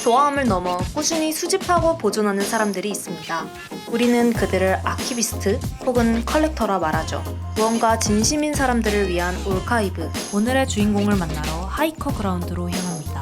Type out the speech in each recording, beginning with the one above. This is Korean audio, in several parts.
좋아함을 넘어 꾸준히 수집하고 보존하는 사람들이 있습니다. 우리는 그들을 아키비스트 혹은 컬렉터라 말하죠. 무언가 진심인 사람들을 위한 올카이브. 오늘의 주인공을 만나러 하이커 그라운드로 향합니다.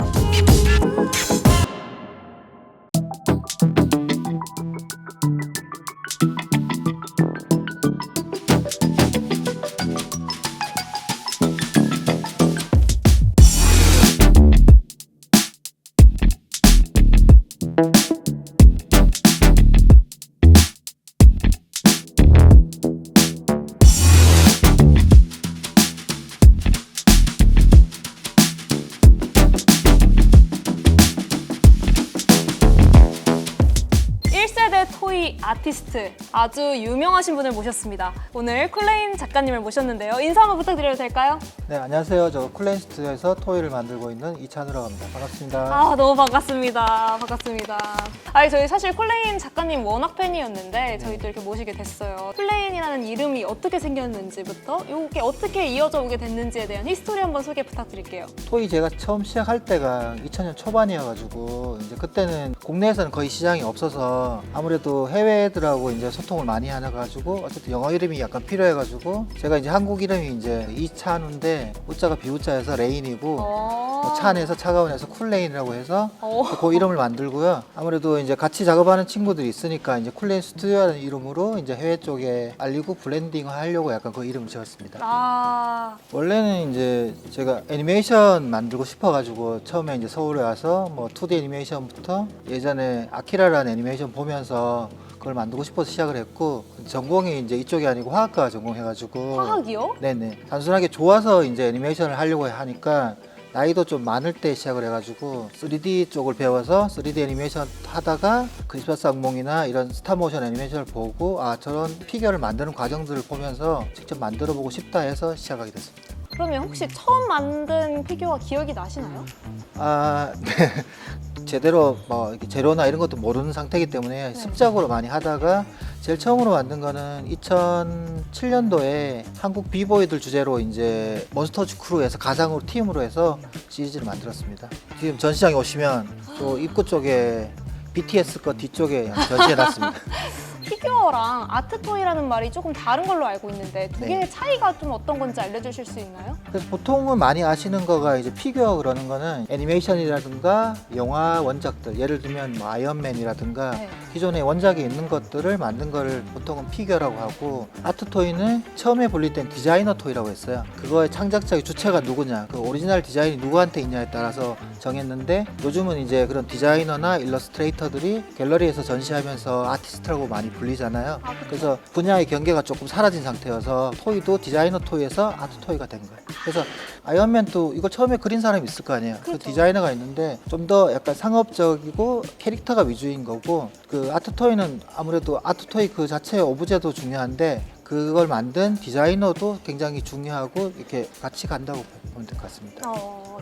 토이 아티스트, 아주 유명하신 분을 모셨습니다. 오늘 쿨레인 작가님을 모셨는데요. 인사 한번 부탁드려도 될까요? 네, 안녕하세요. 저 쿨레인 스튜디오에서 토이를 만들고 있는 이찬우라고 합니다. 반갑습니다. 아, 너무 반갑습니다. 반갑습니다. 아니, 저희 사실 쿨레인 작가님 워낙 팬이었는데 저희도 이렇게 모시게 됐어요. 쿨레인이라는 이름이 어떻게 생겼는지부터 이게 어떻게 이어져 오게 됐는지에 대한 히스토리 한번 소개 부탁드릴게요. 토이 제가 처음 시작할 때가 2000년 초반이어가지고 이제 그때는 국내에서는 거의 시장이 없어서 아무래도 해외 애들하고 이제 소통을 많이 하셔가지고 어쨌든 영어 이름이 약간 필요해가지고 제가 이제 한국 이름이 이제 이찬우인데 우자가 비우자여서 레인이고 찬에서 차가운에서 쿨레인이라고 해서 그 이름을 만들고요. 아무래도 이제 같이 작업하는 친구들이 있으니까 이제 쿨레인 스튜디오라는 이름으로 이제 해외 쪽에 알리고 블렌딩을 하려고 약간 그 이름을 지었습니다. 원래는 이제 제가 애니메이션 만들고 싶어가지고 처음에 이제 서울에 와서 뭐 2D 애니메이션부터 예전에 아키라라는 애니메이션 보면서 그걸 만들고 싶어서 시작을 했고 전공이 이제 이쪽이 아니고 화학과 전공해가지고 화학이요? 네네 단순하게 좋아서 이제 애니메이션을 하려고 하니까 나이도 좀 많을 때 시작을 해가지고 3D 쪽을 배워서 3D 애니메이션 하다가 크리스마스 악몽이나 이런 스탑모션 애니메이션을 보고 아 저런 피규어를 만드는 과정들을 보면서 직접 만들어 보고 싶다 해서 시작하게 됐습니다. 그러면 혹시 처음 만든 피규어가 기억이 나시나요? 아, 네. 제대로 뭐 이렇게 재료나 이런 것도 모르는 상태이기 때문에 습작으로 많이 하다가 제일 처음으로 만든 거는 2007년도에 한국 비보이들 주제로 이제 몬스터즈 크루에서 가상으로 팀으로 해서 시리즈를 만들었습니다. 지금 전시장에 오시면 또 입구 쪽에 BTS 거 뒤쪽에 전시해 놨습니다. 피규어랑 아트토이라는 말이 조금 다른 걸로 알고 있는데 두 개의 차이가 좀 어떤 건지 알려주실 수 있나요? 그래서 보통은 많이 아시는 거가 이제 피규어 그러는 거는 애니메이션이라든가 영화 원작들 예를 들면 뭐 아이언맨이라든가 기존에 원작에 있는 것들을 만든 거를 보통은 피규어라고 하고 아트토이는 처음에 분리된 디자이너 토이라고 했어요. 그거의 창작자의 주체가 누구냐 그 오리지널 디자인이 누구한테 있냐에 따라서 정했는데 요즘은 이제 그런 디자이너나 일러스트레이터들이 갤러리에서 전시하면서 아티스트라고 많이 불리잖아요. 그래서 분야의 경계가 조금 사라진 상태여서 토이도 디자이너 토이에서 아트 토이가 된 거예요. 그래서 아이언맨도 이거 처음에 그린 사람이 있을 거 아니에요. 그 디자이너가 있는데 좀 더 약간 상업적이고 캐릭터가 위주인 거고 그 아트 토이는 아무래도 아트 토이 그 자체의 오브제도 중요한데 그걸 만든 디자이너도 굉장히 중요하고 이렇게 같이 간다고 보면 될 것 같습니다.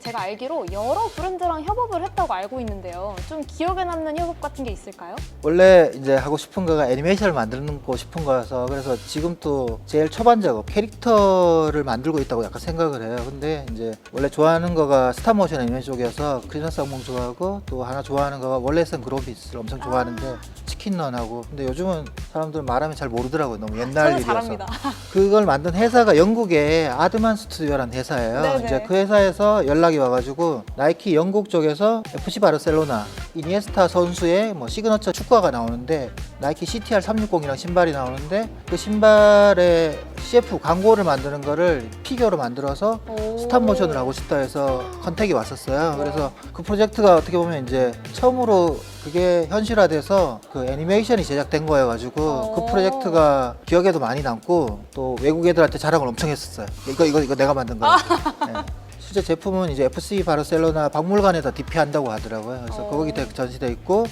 제가 알기로 여러 브랜드랑 협업을 했다고 알고 있는데요. 좀 기억에 남는 협업 같은 게 있을까요? 원래 이제 하고 싶은 거가 애니메이션을 만들고 싶은 거여서 그래서 지금 또 제일 초반 작업 캐릭터를 만들고 있다고 약간 생각을 해요. 근데 이제 원래 좋아하는 거가 스탑모션 애니메이션 쪽이어서 크리스마스 악몽 좋아하고 또 하나 좋아하는 거가 원래는 그로비스를 엄청 좋아하는데 치킨런하고 근데 요즘은 사람들 말하면 잘 모르더라고요. 너무 옛날 일이어서. 잘합니다. 그걸 만든 회사가 영국의 아드만 스튜디오라는 회사예요. 네네. 이제 그 회사에서 연락이 와가지고 나이키 영국 쪽에서 FC 바르셀로나 이니에스타 선수의 뭐 시그너처 축구화가 나오는데 나이키 CTR 360이랑 신발이 나오는데 그 신발에 CF 광고를 만드는 거를 피규어로 만들어서 스탑모션을 하고 싶다 해서 컨택이 왔었어요. 그래서 그 프로젝트가 어떻게 보면 이제 처음으로 그게 현실화돼서 그 애니메이션이 제작된 거여가지고 그 프로젝트가 기억에도 많이 남고 또 외국 애들한테 자랑을 엄청 했었어요. 이거 내가 만든 거라고. 네. 실제 제품은 이제 FC 바르셀로나 박물관에다 DP한다고 하더라고요. 그래서 거기 전시돼 있고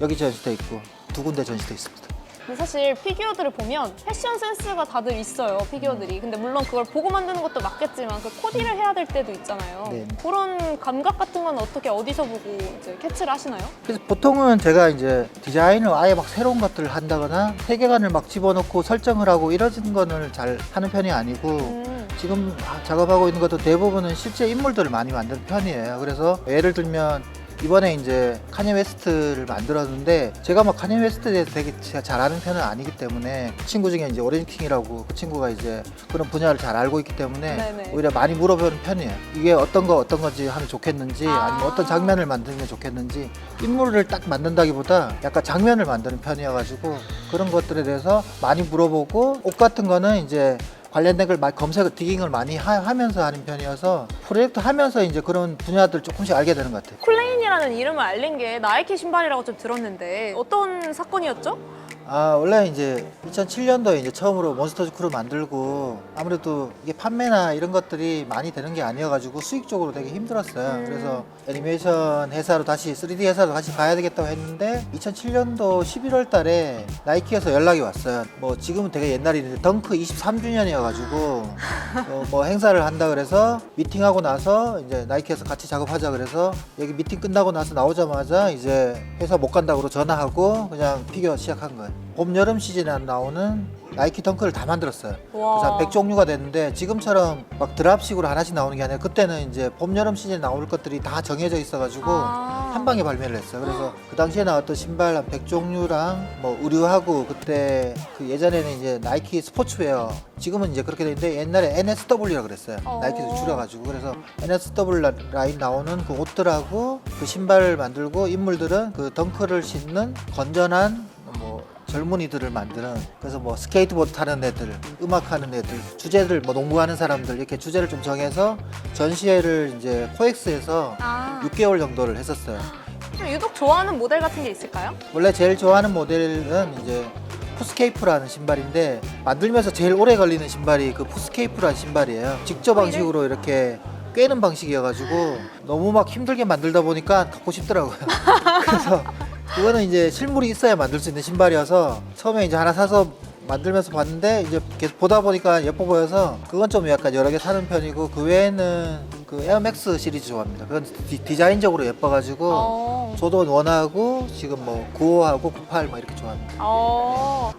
여기 전시돼 있고 두 군데 전시돼 있습니다. 근데 사실 피규어들을 보면 패션 센스가 다들 있어요, 피규어들이. 근데 물론 그걸 보고 만드는 것도 맞겠지만 그 코디를 해야 될 때도 있잖아요. 네. 그런 감각 같은 건 어떻게 어디서 보고 이제 캐치를 하시나요? 그래서 보통은 제가 이제 디자인을 아예 막 새로운 것들을 한다거나 세계관을 막 집어넣고 설정을 하고 이러는 거는 잘 하는 편이 아니고 지금 작업하고 있는 것도 대부분은 실제 인물들을 많이 만드는 편이에요. 그래서 예를 들면 이번에 이제 카니 웨스트를 만들었는데 제가 막 카니 웨스트에 대해서 되게 잘 아는 편은 아니기 때문에 그 친구 중에 이제 오렌지 킹이라고 그 친구가 이제 그런 분야를 잘 알고 있기 때문에 네네. 오히려 많이 물어보는 편이에요. 이게 어떤 건지 하면 좋겠는지 아니면 어떤 장면을 만들면 좋겠는지 인물을 딱 만든다기보다 약간 장면을 만드는 편이어가지고 그런 것들에 대해서 많이 물어보고 옷 같은 거는 이제 관련된 걸 검색을 디깅을 많이 하면서 하는 편이어서 프로젝트 하면서 이제 그런 분야들 조금씩 알게 되는 것 같아요. 콜레인이라는 이름을 알린 게 나이키 신발이라고 좀 들었는데 어떤 사건이었죠? 원래 이제 2007년도에 이제 처음으로 몬스터즈 크루 만들고 아무래도 이게 판매나 이런 것들이 많이 되는 게 아니어가지고 수익적으로 되게 힘들었어요. 그래서 애니메이션 회사로 다시 3D 회사로 다시 가야 되겠다고 했는데 2007년도 11월 달에 나이키에서 연락이 왔어요. 뭐 지금은 되게 옛날인데 덩크 23주년이어가지고 뭐 행사를 한다 그래서 미팅하고 나서 이제 나이키에서 같이 작업하자 그래서 여기 미팅 끝나고 나서 나오자마자 이제 회사 못 간다고 전화하고 그냥 피규어 시작한 거예요. 봄, 여름 시즌에 나오는 나이키 덩크를 다 만들었어요. 와. 그래서 100종류가 됐는데 지금처럼 막 드랍식으로 하나씩 나오는 게 아니라 그때는 이제 봄, 여름 시즌에 나올 것들이 다 정해져 있어가지고 한 방에 발매를 했어요. 그래서 그 당시에 나왔던 신발 한 100종류랑 뭐 의류하고 그때 그 예전에는 이제 나이키 스포츠웨어 지금은 이제 그렇게 되는데 옛날에 NSW라고 그랬어요. 나이키도 줄여가지고 그래서 NSW 라인 나오는 그 옷들하고 그 신발을 만들고 인물들은 그 덩크를 신는 건전한 뭐 젊은이들을 만드는 그래서 뭐 스케이트보드 타는 애들, 음악하는 애들, 주제들 뭐 농구하는 사람들 이렇게 주제를 좀 정해서 전시회를 이제 코엑스에서 6개월 정도를 했었어요. 좀 유독 좋아하는 모델 같은 게 있을까요? 원래 제일 좋아하는 모델은 이제 푸스케이프라는 신발인데 만들면서 제일 오래 걸리는 신발이 그 푸스케이프라는 신발이에요. 직접 방식으로 이렇게 꿰는 방식이어가지고 너무 막 힘들게 만들다 보니까 갖고 싶더라고요. 그래서 그거는 이제 실물이 있어야 만들 수 있는 신발이어서 처음에 이제 하나 사서 만들면서 봤는데 이제 계속 보다 보니까 예뻐 보여서 그건 좀 약간 여러 개 사는 편이고 그 외에는 그 에어맥스 시리즈 좋아합니다. 그건 디자인적으로 예뻐가지고 저도 원하고 지금 뭐 95하고 98 막 이렇게 좋아합니다.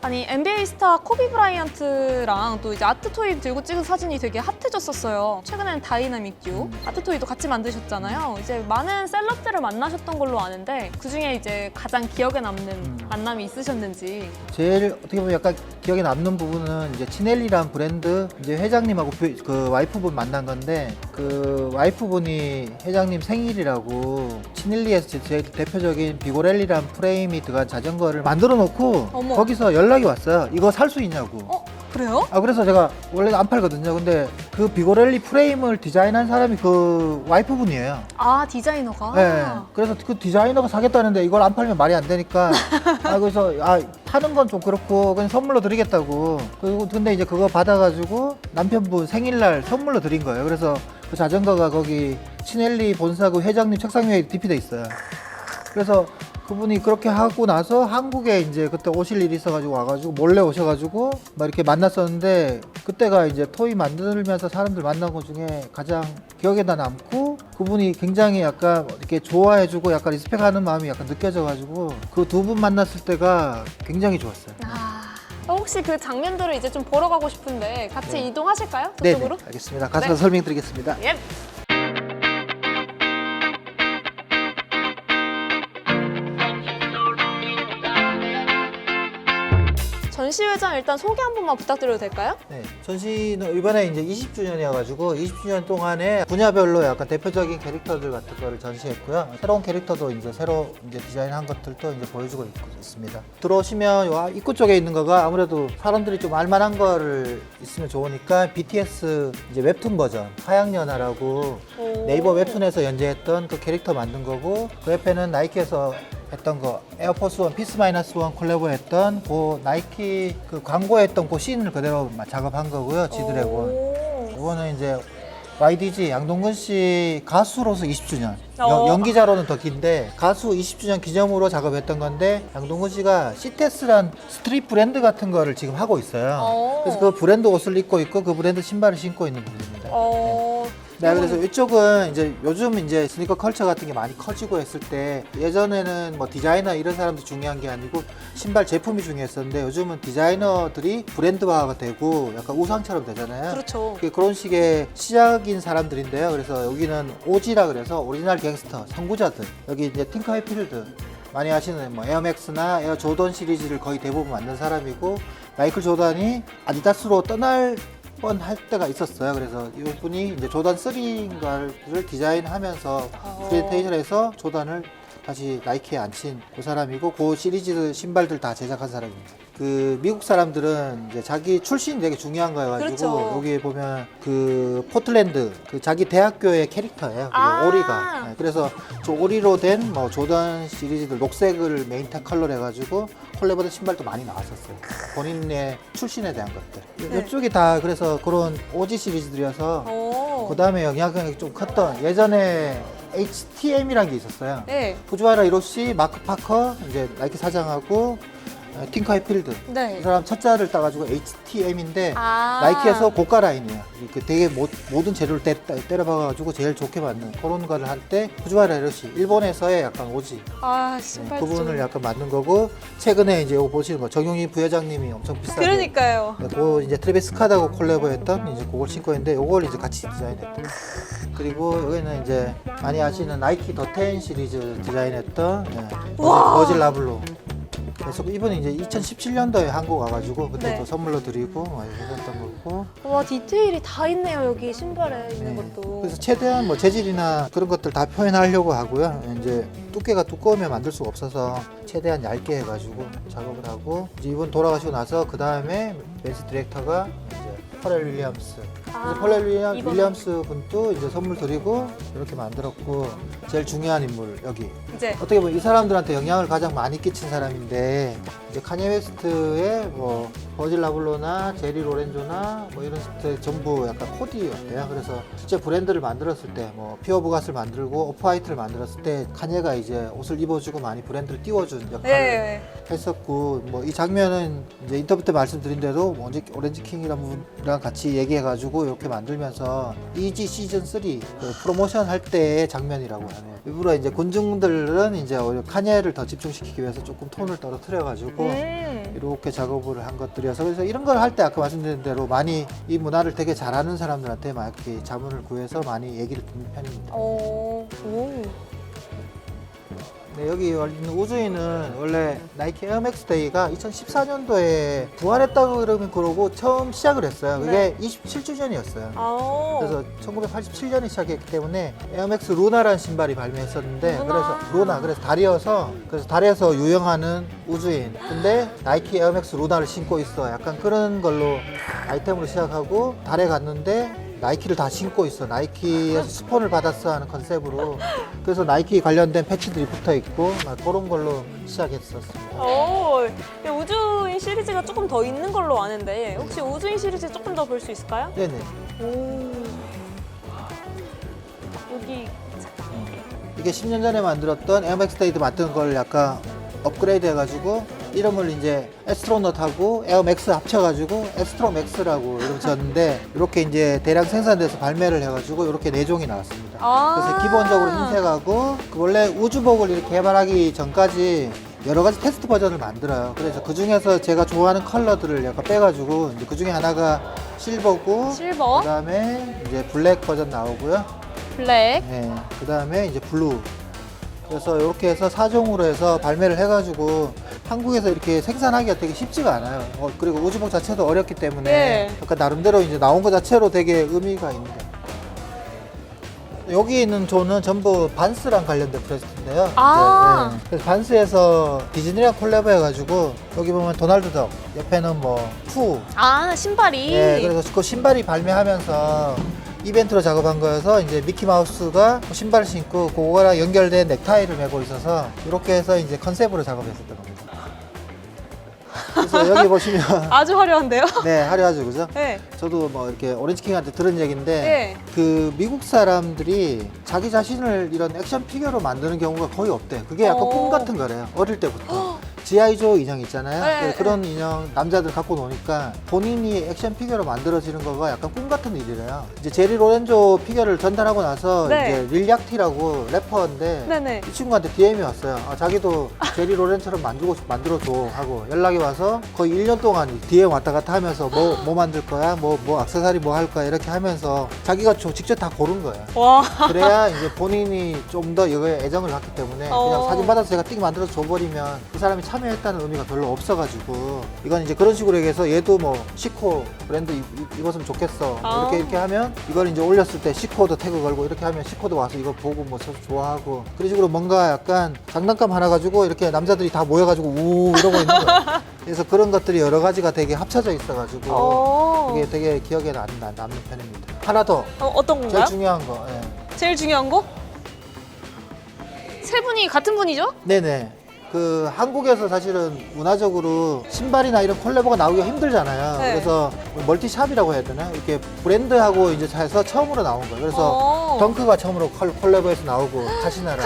아니 NBA 스타 코비 브라이언트랑 또 이제 아트토이 들고 찍은 사진이 되게 핫해졌었어요. 최근에는 다이나믹 듀오 아트토이도 같이 만드셨잖아요. 이제 많은 셀럽들을 만나셨던 걸로 아는데 그 중에 이제 가장 기억에 남는 만남이 있으셨는지. 제일 어떻게 보면 약간 기억에 남는 부분은 이제 치넬리란 브랜드 이제 회장님하고 그 와이프분 만난 건데 그 와이프분이 회장님 생일이라고 치넬리에서 제일 대표적인 비고렐리란 프레임이 들어간 자전거를 만들어 놓고 어머. 거기서 연락이 왔어요. 이거 살 수 있냐고. 그래요? 그래서 제가 원래 안 팔거든요. 근데 그 비고렐리 프레임을 디자인한 사람이 그 와이프분이에요. 디자이너가? 네. 그래서 그 디자이너가 사겠다는데 이걸 안 팔면 말이 안 되니까 그래서 파는 건 좀 그렇고 그냥 선물로 드리겠다고. 그리고 근데 이제 그거 받아가지고 남편분 생일날 선물로 드린 거예요. 그래서 그 자전거가 거기 치넬리 본사 그 회장님 책상 위에 디피돼 있어요. 그래서 그분이 그렇게 하고 나서 한국에 이제 그때 오실 일이 있어가지고 와가지고 몰래 오셔가지고 막 이렇게 만났었는데 그때가 이제 토이 만들면서 사람들 만난 것 중에 가장 기억에다 남고 그분이 굉장히 약간 이렇게 좋아해주고 약간 리스펙하는 마음이 약간 느껴져가지고 그 두 분 만났을 때가 굉장히 좋았어요. 혹시 그 장면들을 이제 좀 보러 가고 싶은데 같이 네. 이동하실까요? 네, 저쪽으로? 알겠습니다. 가서 네. 설명드리겠습니다. 예. 전시회장 일단 소개 한 번만 부탁드려도 될까요? 네, 전시는 이번에 이제 20주년이어가지고 20주년 동안에 분야별로 약간 대표적인 캐릭터들 같은 거를 전시했고요. 새로운 캐릭터도 이제 새로 이제 디자인한 것들도 이제 보여주고 있습니다. 들어오시면 입구 쪽에 있는 거가 아무래도 사람들이 좀 알만한 거를 있으면 좋으니까 BTS 이제 웹툰 버전 하양연화라고 네이버 웹툰에서 연재했던 그 캐릭터 만든 거고 그 옆에는 나이키에서 했던 거 에어포스 원 피스 마이너스 원 콜라보했던 그 나이키 그 광고했던 그 씬을 그대로 작업한 거고요. 지드래곤. 이거는 이제 YDG 양동근 씨 가수로서 20주년 연기자로는 더 긴데 가수 20주년 기념으로 작업했던 건데 양동근 씨가 시테스란 스트릿 브랜드 같은 거를 지금 하고 있어요. 그래서 그 브랜드 옷을 입고 있고 그 브랜드 신발을 신고 있는 분입니다. 네, 그래서 이쪽은 이제 요즘 이제 스니커 컬처 같은 게 많이 커지고 했을 때 예전에는 뭐 디자이너 이런 사람도 중요한 게 아니고 신발 제품이 중요했었는데 요즘은 디자이너들이 브랜드화가 되고 약간 우상처럼 되잖아요. 그렇죠. 그런 식의 시작인 사람들인데요. 그래서 여기는 오지라 그래서 오리지널 갱스터 선구자들. 여기 이제 팅커힐필드 많이 아시는 뭐 에어맥스나 에어 조던 시리즈를 거의 대부분 만든 사람이고 마이클 조던이 아디다스로 떠날 뻔할 때가 있었어요. 그래서 이분이 이제 조던 3인가를 디자인하면서 프레젠테이션에서 조던을 다시 나이키에 앉힌 그 사람이고 그 시리즈 신발들 다 제작한 사람입니다. 그 미국 사람들은 이제 자기 출신이 되게 중요한 거여가지고 그렇죠. 여기 보면 그 포틀랜드 그 자기 대학교의 캐릭터예요. 아. 오리가. 네, 그래서 저 오리로 된 뭐 조던 시리즈들 녹색을 메인 컬러로 해가지고 콜라보된 신발도 많이 나왔었어요. 본인의 출신에 대한 것들. 네. 이쪽이 다 그래서 그런 오지 시리즈들이어서 오. 그 다음에 영향력이 좀 컸던 예전에 HTM이라는 게 있었어요. 네. 푸지와라 히로시, 마크 파커, 이제 나이키 사장하고 팅커의 필드. 네. 이 사람 첫자를 따가지고 HTM인데 아. 나이키에서 고가 라인이에요. 그 되게 모든 재료를 때려박아가지고 제일 좋게 만든 그런 거를 할 때 푸지와라 히로시 일본에서의 약간 오지 아, 신발 부분을 좀. 약간 만든 거고 최근에 이제 이거 보시는 거 정용희 부회장님이 엄청 비싸게 그러니까요. 그 이제 트래비스 스캇하고 콜라보했던 이제 그걸 신고 있는데 이걸 이제 같이 디자인했던. 그리고 여기는 이제 많이 아시는 나이키 더텐 시리즈 디자인했던 우와. 버질 라블로. 그래서 이번에 이제 2017년도에 한국 와가지고 그때 네. 또 선물로 드리고 많이 해줬던 거고. 와, 디테일이 다 있네요. 여기 신발에 있는 네. 것도. 그래서 최대한 뭐 재질이나 그런 것들 다 표현하려고 하고요. 이제 두께가 두꺼우면 만들 수가 없어서 최대한 얇게 해가지고 작업을 하고 이제 이번 돌아가시고 나서 그 다음에 벤스 디렉터가 이제 퍼렐 윌리엄스. 그래서 퍼렐 이번- 윌리엄스 분도 이제 선물 드리고 이렇게 만들었고 제일 중요한 인물 여기. 이제 어떻게 보면 이 사람들한테 영향을 가장 많이 끼친 사람인데 이제 카니에 웨스트의 뭐 버질 라블로나 제리 로렌조나 뭐 이런 스타일 전부 약간 코디였대요. 그래서 실제 브랜드를 만들었을 때 뭐 피어 부갓을 만들고 오프 화이트를 만들었을 때 카니에가 이제 옷을 입어주고 많이 브랜드를 띄워준 역할을 네. 했었고 뭐 이 장면은 이제 인터뷰 때 말씀드린 대로 뭐 오렌지 킹이라는 분이랑 같이 얘기해가지고 이렇게 만들면서 이지 시즌 3 그 프로모션 할 때의 장면이라고 하네요. 일부러 이제 군중들은 이제 오히려 카니에를 더 집중시키기 위해서 조금 톤을 떨어뜨려가지고 이렇게 작업을 한 것들이어서 그래서 이런 걸 할 때 아까 말씀드린 대로 많이 이 문화를 되게 잘하는 사람들한테 막 이렇게 자문을 구해서 많이 얘기를 듣는 편입니다. 오. 네, 여기 있는 우주인은 원래 나이키 에어맥스 데이가 2014년도에 부활했다고 그러고 처음 시작을 했어요. 그게 네. 27주년이었어요. 아. 그래서 1987년에 시작했기 때문에 에어맥스 루나라는 신발이 발매했었는데 그래서 달에서 유영하는 우주인. 근데 나이키 에어맥스 루나를 신고 있어. 약간 그런 걸로 아이템으로 시작하고 달에 갔는데 나이키를 다 신고 있어. 나이키에서 스폰을 받았어 하는 컨셉으로. 그래서 나이키 관련된 패치들이 붙어 있고 막 그런 걸로 시작했었습니다. 오. 우주인 시리즈가 조금 더 있는 걸로 아는데 혹시 우주인 시리즈 조금 더 볼 수 있을까요? 네네. 오. 여기 이게 10년 전에 만들었던 에어맥스 데이드 만든 걸 약간 업그레이드 해가지고 이름을 이제 에스트로넛하고 에어맥스 합쳐가지고 에스트로맥스라고 이름 지었는데 이렇게 이제 대량 생산돼서 발매를 해가지고 이렇게 4종이 나왔습니다. 그래서 기본적으로 흰색하고 그 원래 우주복을 이렇게 개발하기 전까지 여러 가지 테스트 버전을 만들어요. 그래서 그 중에서 제가 좋아하는 컬러들을 약간 빼가지고 이제 그 중에 하나가 실버고 실버, 그 다음에 이제 블랙 버전 나오고요. 블랙. 네, 그 다음에 이제 블루. 그래서 이렇게 해서 4종으로 해서 발매를 해가지고 한국에서 이렇게 생산하기가 되게 쉽지가 않아요. 그리고 우주복 자체도 어렵기 때문에 네. 약간 나름대로 이제 나온 것 자체로 되게 의미가 있는 거예요. 여기 있는 존은 전부 반스랑 관련된 브랜드인데요. 아. 네. 그래서 반스에서 디즈니랑 콜라보 해가지고 여기 보면 도널드 덕, 옆에는 뭐 푸. 아, 신발이. 네, 그래서 그 신발이 발매하면서 이벤트로 작업한 거여서 이제 미키 마우스가 신발을 신고 그거랑 연결된 넥타이를 메고 있어서 이렇게 해서 이제 컨셉으로 작업했었던 겁니다. 그래서 여기 보시면 아주 화려한데요? 네, 화려하죠, 그죠? 네. 저도 뭐 이렇게 오렌지 킹한테 들은 얘기인데 네. 그 미국 사람들이 자기 자신을 이런 액션 피규어로 만드는 경우가 거의 없대요. 그게 약간 꿈 같은 거래요. 어릴 때부터. G.I.조 인형 있잖아요. 네, 그런 인형 남자들 갖고 노니까 본인이 액션 피규어로 만들어지는 거가 약간 꿈 같은 일이래요. 이제 제리 로렌조 피규어를 전달하고 나서 네. 이제 릴약티라고 래퍼인데 네네. 이 친구한테 DM이 왔어요. 자기도 제리 로렌처럼 만들어줘 하고 연락이 와서 거의 1년 동안 DM 왔다 갔다 하면서 뭐 만들 거야? 뭐 액세서리 뭐 할 거야? 이렇게 하면서 자기가 직접 다 고른 거예요. 와. 그래야 이제 본인이 좀 더 이거에 애정을 갖기 때문에 그냥 사진 받아서 제가 띡 만들어서 줘버리면 그 사람이 참여했다는 의미가 별로 없어가지고 이건 이제 그런 식으로 얘기해서 얘도 뭐 시코 브랜드 입었으면 좋겠어 이렇게 하면 이걸 이제 올렸을 때 시코도 태그 걸고 이렇게 하면 시코도 와서 이거 보고 뭐 좋아하고 그런 식으로 뭔가 약간 장난감 하나 가지고 이렇게 남자들이 다 모여가지고 우 이러고 있는 거예요. 그래서 그런 것들이 여러 가지가 되게 합쳐져 있어가지고 이게 되게 기억에 남는 편입니다. 하나 더 어떤 건가요? 제일 중요한 거. 예. 제일 중요한 거? 세 분이 같은 분이죠? 네네. 그 한국에서 사실은 문화적으로 신발이나 이런 콜라보가 나오기가 힘들잖아요. 네. 그래서 멀티샵이라고 해야 되나? 이렇게 브랜드하고 이제 해서 처음으로 나온 거예요. 그래서 덩크가 처음으로 콜라보해서 나오고 카시나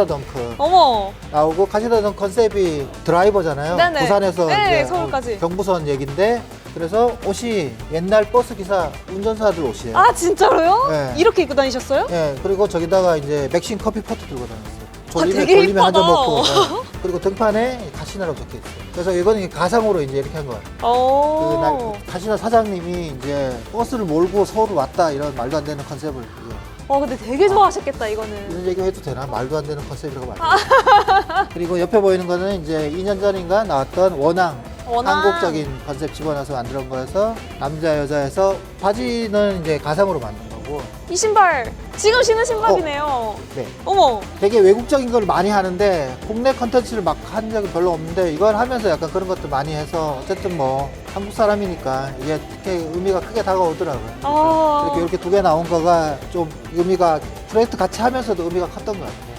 덩크 어머. 나오고 카시나 덩크 컨셉이 드라이버잖아요. 네네. 부산에서 네, 이제 서울까지. 경부선 얘긴데 그래서 옷이 옛날 버스 기사 운전사들 옷이에요. 아 진짜로요? 네. 이렇게 입고 다니셨어요? 예, 그리고 저기다가 이제 맥심 커피 포트 들고 다녔어요. 되게 졸리면 한 잔 힙하다. 먹고. 예. 그리고 등판에 가시나라고 적혀 있어요. 그래서 이거는 가상으로 이제 이렇게 한 거예요. 가시나 사장님이 이제 버스를 몰고 서울 왔다 이런 말도 안 되는 컨셉을. 근데 되게 좋아하셨겠다 이거는. 이런 얘기 해도 되나? 말도 안 되는 컨셉이라고 말해요. 그리고 옆에 보이는 거는 이제 2년 전인가 나왔던 원앙. 한국적인 컨셉 집어넣어서 만든 거여서 남자 여자에서 바지는 이제 가상으로 만든 거고. 이 신발 지금 신은 신발이네요. 네. 어머. 되게 외국적인 걸 많이 하는데 국내 컨텐츠를 막 한 적이 별로 없는데 이걸 하면서 약간 그런 것도 많이 해서 어쨌든 뭐 한국 사람이니까 이게 되게 의미가 크게 다가오더라고요. 이렇게 두 개 나온 거가 좀 의미가 프로젝트 같이 하면서도 의미가 컸던 것 같아요.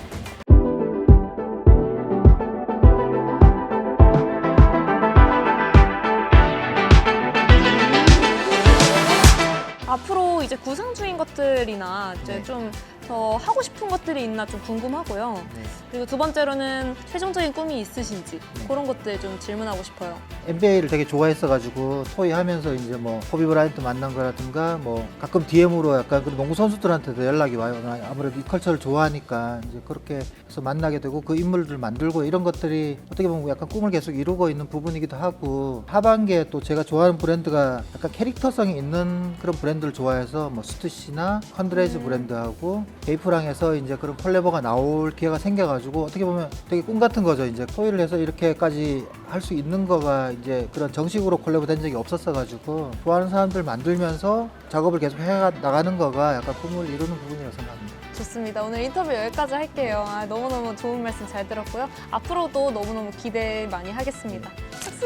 앞으로 이제 구상중인 것들이나 이제 네. 좀 더 하고 싶은 것들이 있나 좀 궁금하고요. 네. 그리고 두 번째로는 최종적인 꿈이 있으신지 그런 것들 좀 질문하고 싶어요. NBA를 되게 좋아했어가지고 토이하면서 이제 뭐 코비 브라이언트 만난 거라든가 뭐 가끔 DM으로 약간 그 농구 선수들한테도 연락이 와요. 아무래도 이 컬처를 좋아하니까 이제 그렇게 해서 만나게 되고 그 인물들 만들고 이런 것들이 어떻게 보면 약간 꿈을 계속 이루고 있는 부분이기도 하고 하반기에 또 제가 좋아하는 브랜드가 약간 캐릭터성이 있는 그런 브랜드를 좋아해서 뭐 스투시나 컨드레즈 브랜드하고 베이프랑에서 이제 그런 콜라보가 나올 기회가 생겨가지고 어떻게 보면 되게 꿈 같은 거죠. 이제 토이를 해서 이렇게까지 할 수 있는 거가 이제 그런 정식으로 콜라보 된 적이 없었어가지고 좋아하는 사람들 만들면서 작업을 계속 해 나가는 거가 약간 꿈을 이루는 부분이라고 생각합니다. 좋습니다. 오늘 인터뷰 여기까지 할게요. 너무너무 좋은 말씀 잘 들었고요. 앞으로도 너무너무 기대 많이 하겠습니다. 박수!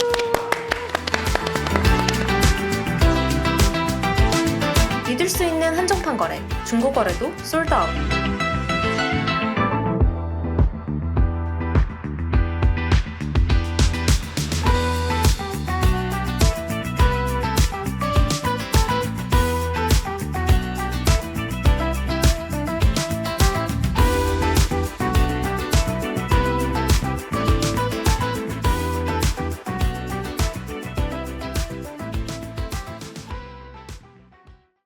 믿을 수 있는 한정판 거래, 중고 거래도 솔드아웃.